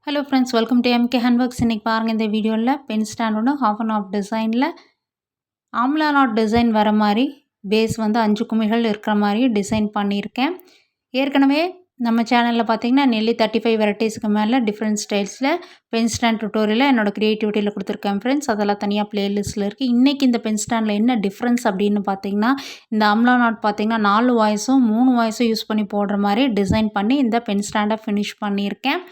Hello friends, welcome to MK handworks. இன்றைக்கி பாருங்கள், இந்த வீடியோவில் பென் ஸ்டாண்டோட ஹாஃப் அண்ட் ஆஃப் டிசைனில் ஆம்லா நாட் டிசைன் வர மாதிரி பேஸ் வந்து 5 குமிழ்கள் இருக்கிற மாதிரி டிசைன் பண்ணியிருக்கேன். ஏற்கனவே நம்ம சேனலில் பார்த்தீங்கன்னா நெல்லி 35 வெரைட்டிஸ்க்கு மேலே டிஃப்ரெண்ட் ஸ்டைல்ஸில் பென் ஸ்டாண்ட் டுட்டோரியலில் என்னோடய க்ரியேட்டிவிட்டியில் கொடுத்துருக்கேன் ஃப்ரெண்ட்ஸ். அதெல்லாம் தனியாக ப்ளேலிஸ்ட்டில் இருக்குது. இன்றைக்கி இந்த பென் ஸ்டாண்டில் என்ன டிஃப்ரென்ஸ் அப்படின்னு பார்த்தீங்கன்னா, இந்த ஆம்லா நாட் பார்த்தீங்கன்னா 4 வாய்ஸும் 3 வாய்ஸும் யூஸ் பண்ணி போடுற மாதிரி டிசைன் பண்ணி இந்த பென் ஸ்டாண்டை ஃபினிஷ் பண்ணியிருக்கேன்.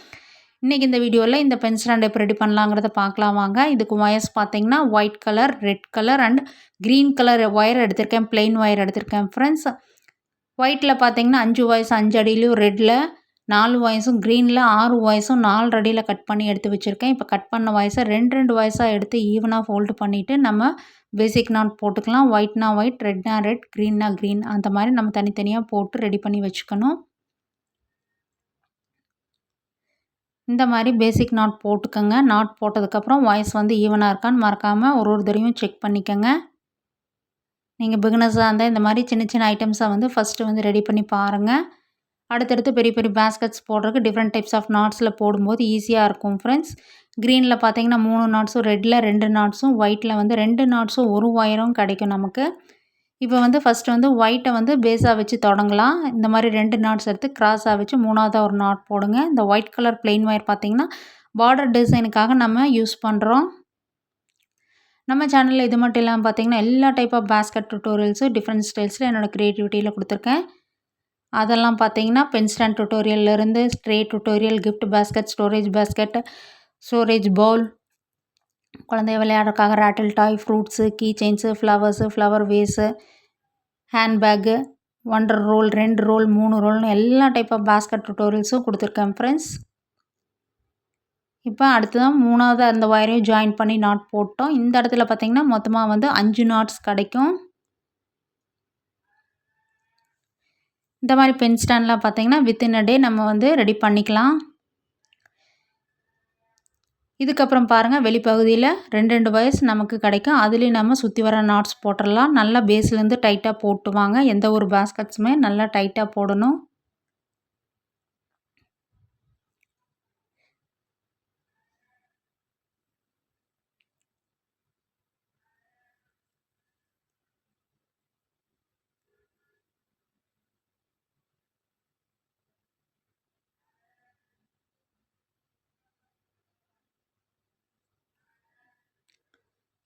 இன்றைக்கி இந்த வீடியோவில் இந்த பென் ஸ்டாண்ட் எப்படி ரெடி பண்ணலாங்கிறத பார்க்கலாம் வாங்க. இதுக்கு ஒயர்ஸ் பார்த்தீங்கன்னா white colour, red colour and green colour wire எடுத்திருக்கேன். பிளெயின் ஒயர் எடுத்திருக்கேன் ஃப்ரெண்ட்ஸ். ஒயிட்டில் பார்த்தீங்கன்னா 5 வாய்ஸ் 5 அடியிலையும், ரெட்டில் 4 வாய்ஸும், க்ரீனில் 6 வாய்ஸும் 4 அடியில் கட் பண்ணி எடுத்து வச்சுருக்கேன். இப்போ கட் பண்ண வாய்ஸை 2 வாய்ஸாக எடுத்து ஈவனாக ஃபோல்டு பண்ணிவிட்டு நம்ம பேசிக் நாட் போட்டுக்கலாம். ஒயிட்னா ஒயிட், ரெட்னா ரெட், க்ரீன்னா க்ரீன், அந்த மாதிரி நம்ம தனித்தனியாக போட்டு ரெடி பண்ணி வச்சுக்கணும். இந்த மாதிரி பேசிக் நாட் போட்டுக்கோங்க. நாட் போட்டதுக்கப்புறம் வாய்ஸ் வந்து ஈவனாக இருக்கான்னு மறக்காமல் ஒரு தடவையும் செக் பண்ணிக்கோங்க. நீங்கள் பிகினர்ஸாக இருந்தால் இந்த மாதிரி சின்ன சின்ன ஐட்டம்ஸை வந்து ஃபஸ்ட்டு வந்து ரெடி பண்ணி பாருங்கள். அடுத்தடுத்து பெரிய பெரிய பேஸ்கெட்ஸ் போடுறதுக்கு டிஃப்ரெண்ட் டைப்ஸ் ஆஃப் நாட்ஸில் போடும்போது ஈஸியாக இருக்கும் ஃப்ரெண்ட்ஸ். க்ரீனில் பார்த்தீங்கன்னா 3 நாட்ஸும், ரெட்டில் 2 நாட்ஸும், ஒயிட்டில் வந்து 2 நாட்ஸும் 1 ஒயரும் கிடைக்கும் நமக்கு. இப்போ வந்து ஃபஸ்ட்டு வந்து ஒயிட்டை வந்து பேஸாக வச்சு தொடங்கலாம். இந்த மாதிரி 2 நாட்ஸ் எடுத்து கிராஸாக வச்சு 3ஆவதாக ஒரு நாட் போடுங்க. இந்த ஒயிட் கலர் பிளெயின் ஒயர் பார்த்திங்கன்னா பார்டர் டிசைனுக்காக நம்ம யூஸ் பண்ணுறோம். நம்ம சேனலில் இது மட்டும் இல்லாமல் பார்த்திங்கன்னா எல்லா டைப் ஆஃப் பேஸ்கெட் டுட்டோரியல்ஸும் டிஃப்ரெண்ட் ஸ்டைல்ஸில் என்னோடய க்ரியேட்டிவிட்டியில் கொடுத்துருக்கேன். அதெல்லாம் பார்த்திங்கன்னா பென் ஸ்டாண்ட் டுட்டோரியல்லேருந்து tray tutorial, gift basket, storage basket, storage bowl, குழந்தைய விளையாடுறதுக்காக rattle toy, fruits, key chains, flowers, flower vase, handbag, 1 roll, 2 roll, 3 ரோல்னு எல்லா டைப் ஆஃப் பேஸ்கெட் டுட்டோரியல்ஸும் கொடுத்துருக்கேன் ஃப்ரெண்ட்ஸ். இப்போ அடுத்ததான் 3ஆவது அந்த ஒயரையும் ஜாயின் பண்ணி நாட் போட்டோம். இந்த இடத்துல பார்த்திங்கன்னா மொத்தமாக வந்து 5 நாட்ஸ் கிடைக்கும். இந்த மாதிரி பென் ஸ்டாண்ட்லாம் பார்த்திங்கன்னா வித்தின் அ டே நம்ம வந்து ரெடி பண்ணிக்கலாம். இதுக்கப்புறம் பாருங்கள், வெளிப்பகுதியில் 2 வயசு நமக்கு கிடைக்கும். அதுலேயும் நம்ம சுற்றி வர நாட்ஸ் போட்டுடலாம். நல்லா பேஸ்லேருந்து டைட்டாக போட்டு வாங்க. எந்த ஒரு பேஸ்கெட்ஸுமே நல்லா டைட்டாக போடணும்.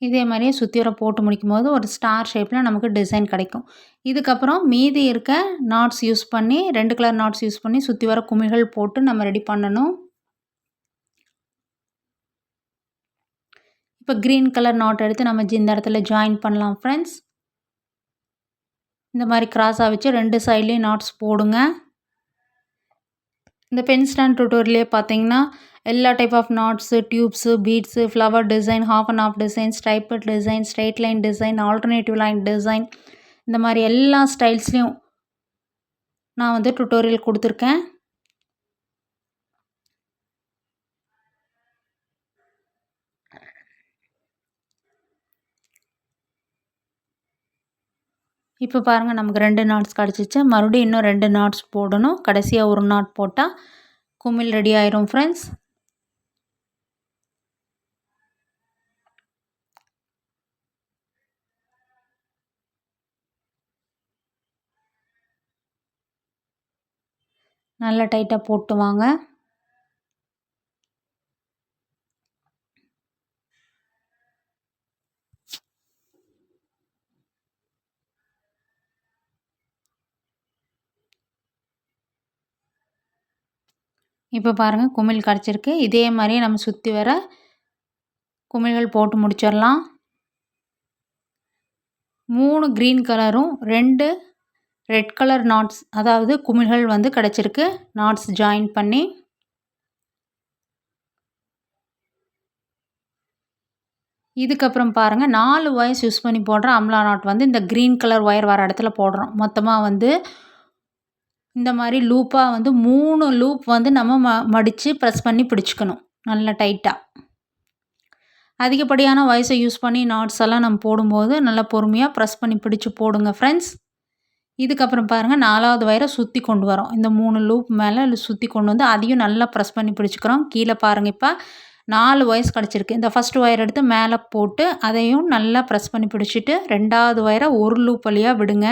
இதே மாதிரியே சுற்றி வர போட்டு முடிக்கும் போது ஒரு ஸ்டார் ஷேப்பில் நமக்கு டிசைன் கிடைக்கும். இதுக்கப்புறம் மீதி இருக்க நாட்ஸ் யூஸ் பண்ணி 2 கலர் நாட்ஸ் யூஸ் பண்ணி சுற்றி வர குமிழ்கள் போட்டு நம்ம ரெடி பண்ணணும். இப்போ க்ரீன் கலர் நாட் எடுத்து நம்ம இந்த இடத்துல ஜாயின் பண்ணலாம் ஃப்ரெண்ட்ஸ். இந்த மாதிரி கிராஸாக வச்சு 2 சைட்லேயும் நாட்ஸ் போடுங்க. இந்த பென் ஸ்டாண்ட் டுட்டோரியலே பார்த்தீங்கன்னா எல்லா type of knots, tubes, beads, flower design, half and half design, striped design, straight line design, alternative line design, இந்த மாதிரி எல்லா ஸ்டைல்ஸ்லேயும் நான் வந்து டுட்டோரியல் கொடுத்துருக்கேன். இப்போ பாருங்கள், நமக்கு 2 நாட்ஸ் கிடச்சிச்சு. மறுபடியும் இன்னும் 2 நாட்ஸ் போடணும். கடைசியாக ஒரு நாட் போட்டால் குமிழ் ரெடி ஆயிரும் ஃப்ரெண்ட்ஸ். நல்லா டைட்டாக போட்டு வாங்க. இப்போ பாருங்கள், குமிழ் கிடச்சிருக்கு. இதே மாதிரியே நம்ம சுற்றி வர குமிழ்கள் போட்டு முடிச்சிடலாம். 3 க்ரீன் கலரும் 2 ரெட் கலர் நாட்ஸ், அதாவது குமிழ்கள் வந்து கிடச்சிருக்கு நாட்ஸ் ஜாயின் பண்ணி. இதுக்கப்புறம் பாருங்கள், 4 வாய்ஸ் யூஸ் பண்ணி போடுற அம்லா நாட் வந்து இந்த க்ரீன் கலர் ஒயர் வர இடத்துல போடுறோம். மொத்தமாக வந்து இந்த மாதிரி லூப்பாக வந்து 3 லூப் வந்து நம்ம மடித்து ப்ரெஸ் பண்ணி பிடிச்சிக்கணும் நல்லா டைட்டாக. அதிகப்படியான வாய்ஸை யூஸ் பண்ணி நாட்ஸ் எல்லாம் நம்ம போடும்போது நல்லா பொறுமையாக ப்ரெஸ் பண்ணி பிடிச்சி போடுங்க ஃப்ரெண்ட்ஸ். இதுக்கப்புறம் பாருங்கள் 4வது வயரை சுற்றி கொண்டு வரோம். இந்த 3 லூப் மேலே சுற்றி கொண்டு வந்து அதையும் நல்லா ப்ரெஸ் பண்ணி பிடிச்சிக்கிறோம். கீழே பாருங்கள் இப்போ 4 ஒயர்ஸ் கிடச்சிருக்கு. இந்த ஃபஸ்ட்டு ஒயர் எடுத்து மேலே போட்டு அதையும் நல்லா ப்ரெஸ் பண்ணி பிடிச்சிட்டு 2வது ஒயரை ஒரு லூப் வழியாக விடுங்க.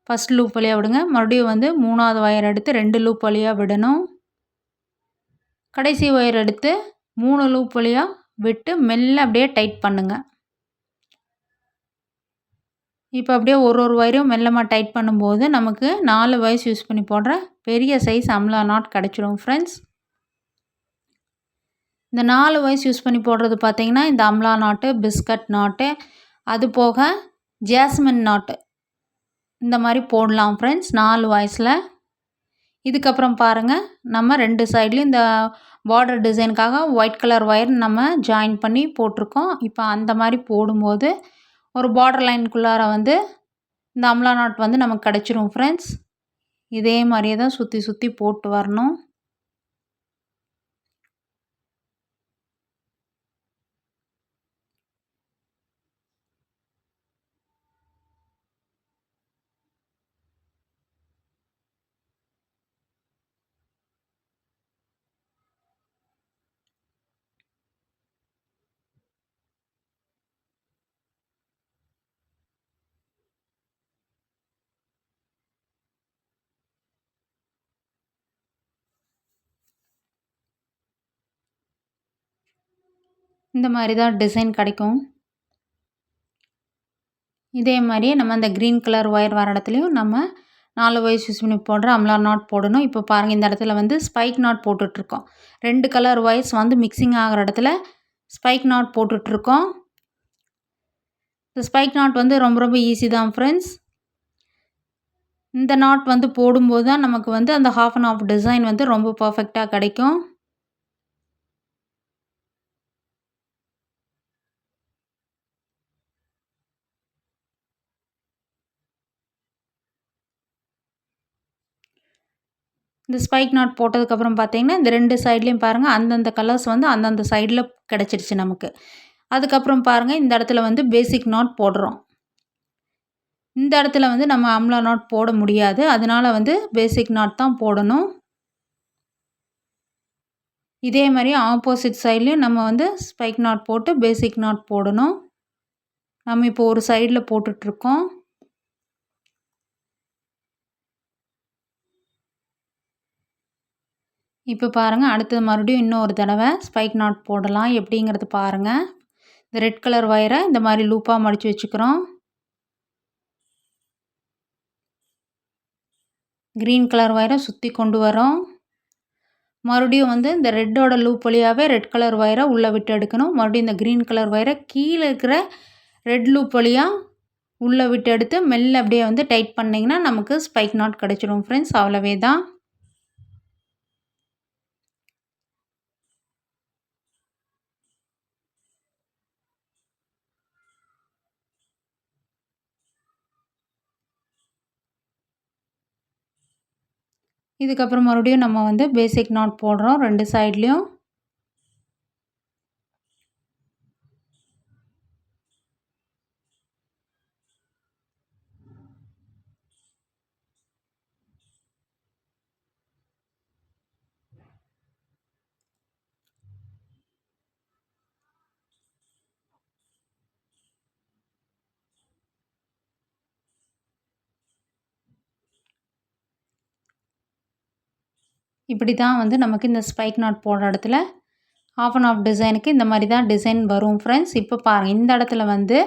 ஃபஸ்ட் லூப் வழியாக விடுங்க. மறுபடியும் வந்து 3வது ஒயர் எடுத்து 2 லூப் வழியாக விடணும். கடைசி ஒயர் எடுத்து 3 லூப் வழியாக விட்டு மெல்ல அப்படியே டைட் பண்ணுங்கள். இப்போ அப்படியே ஒரு ஒயரையும் மெல்லமாக டைட் பண்ணும்போது நமக்கு 4 வயர்ஸ் யூஸ் பண்ணி போடுற பெரிய சைஸ் அம்லா நாட் கிடச்சிடும் ஃப்ரெண்ட்ஸ். இந்த 4 வயர்ஸ் யூஸ் பண்ணி போடுறது பார்த்திங்கன்னா இந்த அம்லா நாட்டு, பிஸ்கட் நாட்டு, அது போக ஜாஸ்மின் நாட்டு இந்த மாதிரி போடலாம் ஃப்ரெண்ட்ஸ் 4 வயசில். இதுக்கப்புறம் பாருங்கள் நம்ம 2 சைட்லேயும் இந்த பார்டர் டிசைனுக்காக ஒயிட் கலர் ஒயர் நம்ம ஜாயின் பண்ணி போட்டிருக்கோம். இப்போ அந்த மாதிரி போடும்போது ஒரு பார்டர் லைனுக்குள்ளார வந்து இந்த அம்லா நாட் வந்து நமக்கு கிடச்சிரும் ஃப்ரெண்ட்ஸ். இதே மாதிரியே தான் சுற்றி சுற்றி போட்டு வரணும். இந்த மாதிரி தான் டிசைன் கிடைக்கும். இதே மாதிரியே நம்ம அந்த க்ரீன் கலர் ஒயர் வர இடத்துலையும் நம்ம 4 வயர்ஸ் யூஸ் பண்ணி போடுற அம்லா நாட் போடணும். இப்போ பாருங்கள் இந்த இடத்துல வந்து ஸ்பைக் நாட் போட்டுட்ருக்கோம். 2 கலர் ஒயர்ஸ் வந்து மிக்சிங் ஆகிற இடத்துல ஸ்பைக் நாட் போட்டுட்ருக்கோம். இந்த ஸ்பைக் நாட் வந்து ரொம்ப ரொம்ப ஈஸி தான் ஃப்ரெண்ட்ஸ். இந்த நாட் வந்து போடும்போது தான் நமக்கு வந்து அந்த ஹாஃப் அண்ட் ஆஃப் டிசைன் வந்து ரொம்ப பர்ஃபெக்டாக கிடைக்கும். இந்த ஸ்பைக் நாட் போட்டதுக்கப்புறம் பார்த்தீங்கன்னா இந்த 2 சைட்லேயும் பாருங்கள் அந்தந்த கலர்ஸ் வந்து அந்தந்த சைடில் கிடச்சிருச்சு நமக்கு. அதுக்கப்புறம் பாருங்கள் இந்த இடத்துல வந்து பேசிக் நாட் போடுறோம். இந்த இடத்துல வந்து நம்ம அம்லா நாட் போட முடியாது. அதனால் வந்து பேசிக் நாட் தான் போடணும். இதே மாதிரி ஆப்போசிட் சைட்லேயும் நம்ம வந்து ஸ்பைக் நாட் போட்டு பேசிக் நாட் போடணும். நம்ம இப்போ ஒரு சைடில் போட்டுட்ருக்கோம். இப்போ பாருங்கள் அடுத்தது மறுபடியும் இன்னொரு தடவை ஸ்பைக் நாட் போடலாம் எப்படிங்கிறது பாருங்கள். இந்த ரெட் கலர் ஒயரை இந்த மாதிரி லூப்பாக மடித்து வச்சுக்கிறோம். க்ரீன் கலர் ஒயரை சுற்றி கொண்டு வரோம். மறுபடியும் வந்து இந்த ரெட்டோட லூப் வழியாகவே ரெட் கலர் ஒயரை உள்ளே விட்டு எடுக்கணும். மறுபடியும் இந்த க்ரீன் கலர் ஒயரை கீழே இருக்கிற ரெட் லூப் வழியாக உள்ளே விட்டு எடுத்து மெல்ல அப்படியே வந்து டைட் பண்ணிங்கன்னா நமக்கு ஸ்பைக் நாட் கிடச்சிடும் ஃப்ரெண்ட்ஸ். அவ்வளவே தான். இதுக்கப்புறம் மறுபடியும் நம்ம வந்து பேசிக் நாட் போடுறோம் 2 சைட்லேயும். இப்படி தான் வந்து நமக்கு இந்த ஸ்பைக் நாட் போடுற இடத்துல ஆஃப் அண்ட் ஆஃப் டிசைனுக்கு இந்த மாதிரி தான் டிசைன் வரும் ஃப்ரெண்ட்ஸ். இப்போ பாருங்கள் இந்த இடத்துல வந்து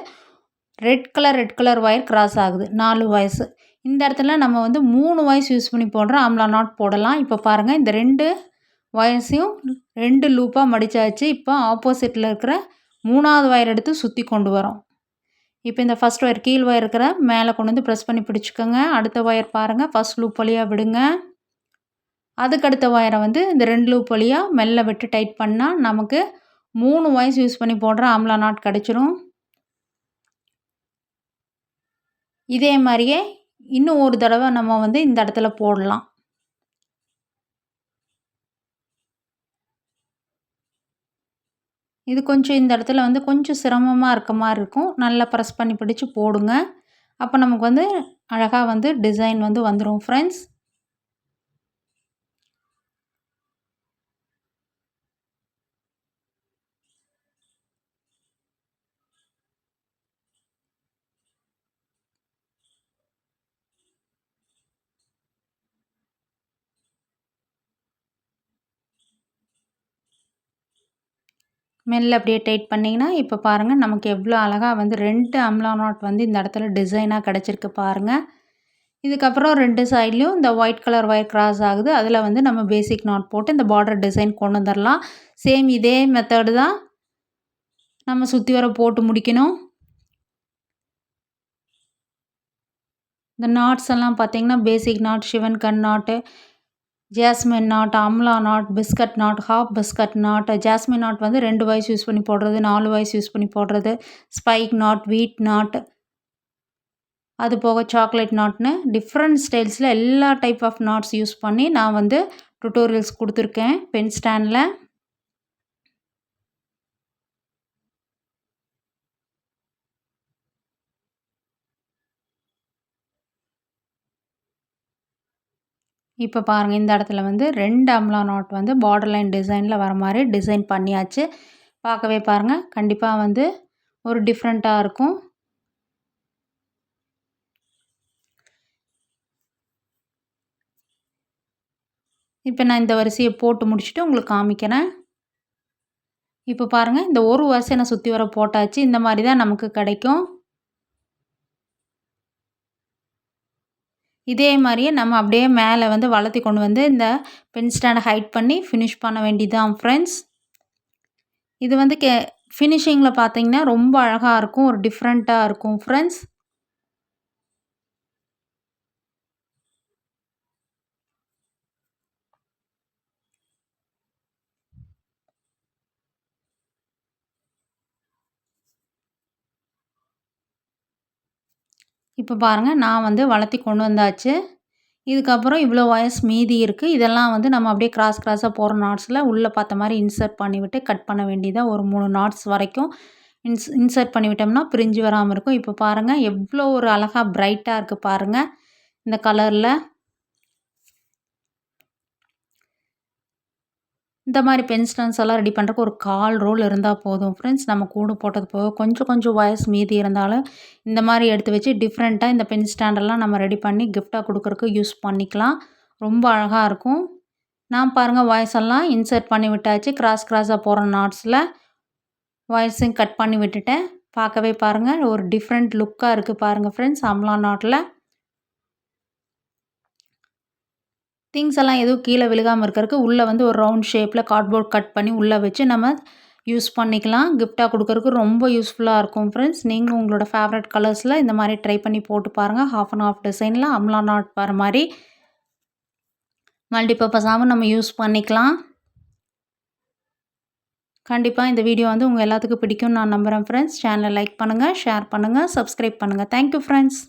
ரெட் கலர் ஒயர் கிராஸ் ஆகுது 4 வயசு. இந்த இடத்துல நம்ம வந்து 3 வயசு யூஸ் பண்ணி போடுற அம்லா நாட் போடலாம். இப்போ பாருங்கள் இந்த 2 வயர்ஸையும் 2 லூப்பாக மடித்தாச்சு. இப்போ ஆப்போசிட்டில் இருக்கிற 3வது ஒயர் எடுத்து சுற்றி கொண்டு வரோம். இப்போ இந்த ஃபஸ்ட் ஒயர் கீழ் ஒயர் இருக்கிற மேலே கொண்டு வந்து ப்ரெஸ் பண்ணி பிடிச்சிக்கோங்க. அடுத்த ஒயர் பாருங்கள் ஃபஸ்ட் லூப் வழியாக விடுங்க. அதுக்கடுத்த ஒயரை வந்து இந்த 2 லூப் வழியாக மெல்ல விட்டு டைட் பண்ணால் நமக்கு 3 வயசு யூஸ் பண்ணி போடுற அம்லா நாட் கிடச்சிரும். இதே மாதிரியே இன்னும் ஒரு தடவை நம்ம வந்து இந்த இடத்துல போடலாம். இது கொஞ்சம் இந்த இடத்துல வந்து கொஞ்சம் சிரமமாக இருக்க மாதிரி இருக்கும். நல்லா ப்ரெஸ் பண்ணி பிடிச்சு போடுங்க. அப்போ நமக்கு வந்து அழகாக வந்து டிசைன் வந்து வந்துடும் ஃப்ரெண்ட்ஸ். மெல்ல அப்படியே டைட் பண்ணிங்கன்னா இப்போ பாருங்கள் நமக்கு எவ்வளோ அழகாக வந்து 2 அம்லா நாட் வந்து இந்த இடத்துல டிசைனாக கிடச்சிருக்கு பாருங்கள். இதுக்கப்புறம் 2 சைட்லேயும் இந்த ஒயிட் கலர் ஒயர் கிராஸ் ஆகுது. அதில் வந்து நம்ம பேசிக் நாட் போட்டு இந்த பார்டர் டிசைன் கொண்டு வந்துடலாம். சேம் இதே மெத்தடு தான் நம்ம சுற்றி வர போட்டு முடிக்கணும். இந்த நாட்ஸ் எல்லாம் பார்த்திங்கன்னா பேசிக் நாட், சிவன் கண் knot, jasmine knot, amla knot, biscuit knot, half biscuit knot. Jasmine knot வந்து 2 வாய்ஸ் யூஸ் பண்ணி போடுறது, 4 வாய்ஸ் யூஸ் பண்ணி போடுறது, ஸ்பைக் நாட், வீட் நாட், அது போக சாக்லேட் நாட்னு டிஃப்ரெண்ட் ஸ்டைல்ஸில் எல்லா டைப் ஆஃப் நாட்ஸ் யூஸ் பண்ணி நான் வந்து டுட்டோரியல்ஸ் கொடுத்துருக்கேன் பென் ஸ்டாண்டில். இப்போ பாருங்கள் இந்த இடத்துல வந்து 2 அம்லா நாட் வந்து பார்டர் லைன் டிசைனில் வர மாதிரி டிசைன் பண்ணியாச்சு. பார்க்கவே பாருங்கள் கண்டிப்பாக வந்து ஒரு டிஃப்ரெண்ட்டாக இருக்கும். இப்போ நான் இந்த வரிசையை போட்டு முடிச்சுட்டு உங்களுக்கு காமிக்கிறேன். இப்போ பாருங்கள் இந்த ஒரு வரிசையை நான் சுற்றி வர போட்டாச்சு. இந்த மாதிரி தான் நமக்கு கிடைக்கும். இதே மாதிரியே நம்ம அப்படியே மேலே வந்து வளர்த்தி கொண்டு வந்து இந்த பென் ஸ்டாண்டை ஹைட் பண்ணி ஃபினிஷ் பண்ண வேண்டியதுதான் ஃப்ரெண்ட்ஸ். இது வந்து ஃபினிஷிங்கில் பார்த்தீங்கன்னா ரொம்ப அழகாக இருக்கும், ஒரு டிஃப்ரெண்ட்டாக இருக்கும் ஃப்ரெண்ட்ஸ். இப்போ பாருங்கள் நான் வந்து வளர்த்தி கொண்டு வந்தாச்சு. இதுக்கப்புறம் இவ்வளோ ஒயர்ஸ் மீதி இருக்குது. இதெல்லாம் வந்து நம்ம அப்படியே கிராஸாக போகிற நாட்ஸில் உள்ளே பார்த்த மாதிரி இன்சர்ட் பண்ணிவிட்டு கட் பண்ண வேண்டியதாக ஒரு 3 நாட்ஸ் வரைக்கும் இன்சர்ட் பண்ணிவிட்டோம்னா பிரிஞ்சு வராமல் இருக்கும். இப்போ பாருங்கள் எவ்வளோ ஒரு அழகாக பிரைட்டாக இருக்குது பாருங்கள் இந்த கலரில். இந்த மாதிரி பென் ஸ்டாண்ட்ஸ் எல்லாம் ரெடி பண்ணுறக்கு ஒரு 1/4 ரோல் இருந்தால் போதும் ஃப்ரெண்ட்ஸ். நம்ம கூட போட்டது போக கொஞ்சம் ஒயர்ஸ் மீதி இருந்தாலும் இந்த மாதிரி எடுத்து வச்சு டிஃப்ரெண்ட்டாக இந்த பென் ஸ்டாண்டெல்லாம் நம்ம ரெடி பண்ணி கிஃப்டாக கொடுக்குறக்கு யூஸ் பண்ணிக்கலாம். ரொம்ப அழகாக இருக்கும். நான் பாருங்கள் ஒயர்ஸ் எல்லாம் இன்சர்ட் பண்ணி விட்டாச்சு. கிராஸாக போகிற நாட்ஸில் ஒயர்ஸையும் கட் பண்ணி விட்டுட்டேன். பார்க்கவே பாருங்கள் ஒரு டிஃப்ரெண்ட் லுக்காக இருக்குது பாருங்கள் ஃப்ரெண்ட்ஸ். அம்லா நாட்டில் திங்ஸ் எல்லாம் எதுவும் கீழே விழுகாமல் இருக்கிறதுக்கு உள்ளே வந்து ஒரு ரவுண்ட் ஷேப்பில் கார்ட்போர்ட் கட் பண்ணி உள்ளே வச்சு நம்ம யூஸ் பண்ணிக்கலாம். கிஃப்டாக கொடுக்கறதுக்கு ரொம்ப யூஸ்ஃபுல்லாக இருக்கும் ஃப்ரெண்ட்ஸ். நீங்களும் உங்களோட ஃபேவரட் கலர்ஸில் இந்த மாதிரி ட்ரை பண்ணி போட்டு பாருங்கள். ஹாஃப் அண்ட் ஹாஃப் டிசைனில் அம்லா நாட் வர மாதிரி மல்டிபர்பஸாகவும் நம்ம யூஸ் பண்ணிக்கலாம். கண்டிப்பாக இந்த வீடியோ வந்து உங்கள் எல்லாத்துக்கும் பிடிக்கும்னு நான் நம்புகிறேன் ஃப்ரெண்ட்ஸ். சேனலை லைக் பண்ணுங்கள், ஷேர் பண்ணுங்கள், சப்ஸ்கிரைப் பண்ணுங்கள். Thank you friends.